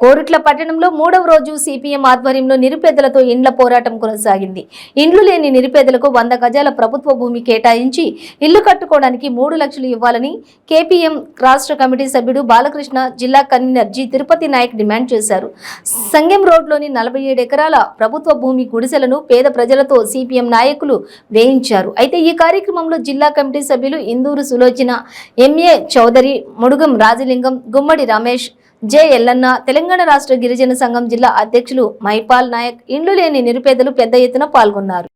కోరుట్ల పట్టణంలో 3వ రోజు సిపిఎం ఆధ్వర్యంలో నిరుపేదలతో ఇండ్ల పోరాటం కొనసాగింది. ఇండ్లు లేని నిరుపేదలకు 100 గజాల ప్రభుత్వ భూమి కేటాయించి ఇల్లు కట్టుకోవడానికి 3 లక్షలు ఇవ్వాలని కేపీఎం రాష్ట్ర కమిటీ సభ్యుడు బాలకృష్ణ, జిల్లా convener G Tirupati Nayak demand చేశారు. సంగెం రోడ్లోని 47 ఎకరాల ప్రభుత్వ భూమి గుడిసెలను పేద ప్రజలతో సిపిఎం నాయకులు వేయించారు. అయితే ఈ కార్యక్రమంలో జిల్లా కమిటీ సభ్యులు ఇందూరు సులోచన, ఎంఏ చౌదరి, ముడుగం రాజలింగం, గుమ్మడి రమేష్, జె ఎల్లన్న, తెలంగాణ రాష్ట్ర గిరిజన సంఘం జిల్లా అధ్యక్షులు మైపాల్ నాయక్, ఇండ్లు లేని నిరుపేదలు పెద్ద ఎత్తున పాల్గొన్నారు.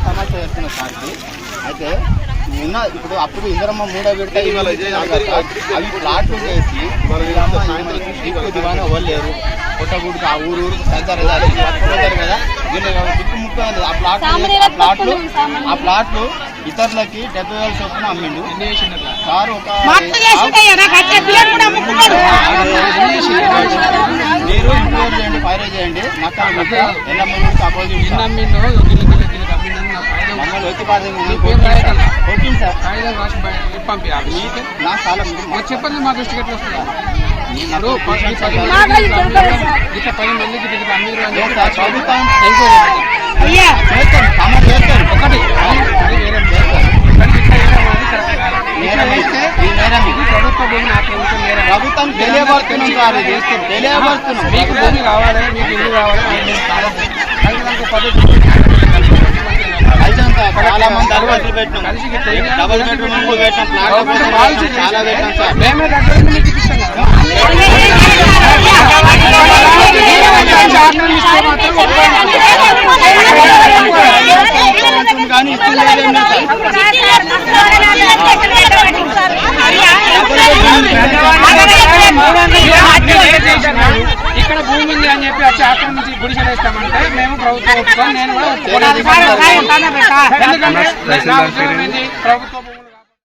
సమస్య చేస్తున్న సార్కి అయితే నిన్న ఇప్పుడు అప్పుడు ఇందరమ్మ 3వ విడత అవి ప్లాట్లు చేసి దివానే అవ్వలేరు కొట్టగుడికి ఆ ఊరు సంచారం కదా దిక్కుముఖ్యమైనది ఆ ప్లాట్లు ఇతరులకి 70,000 చొప్పున అమ్మిండు సార్. మీరు ఇంక్వైరీ చేయండి, ఫైర్ చేయండి. నక్కలు ఎల్లమ్మ అపోజిట్ చెప్పండి. మా దృష్టికి ఎట్లా వస్తుంది? ప్రభుత్వం తెలియబడుతున్నాం సార్, తెలియబడుతున్నాం. మీకు భూమి కావాలి, మీకు ఇల్లు కావాలి, చాలా మంది అలవాట్లు పెట్టినాం, డబుల్ బెడ్రూమ్ పెట్టాం, చాలా పెట్టాం సార్. మేమే దగ్గర మీకు ఇప్పిస్తాం కదా. కానీ ఇక్కడ భూమి ఉంది అని చెప్పి వచ్చి అక్కడ నుంచి గుడిసెలు వేస్తామంటే మేము ప్రభుత్వం ఒప్పుకొని నేను కూడా ప్రభుత్వం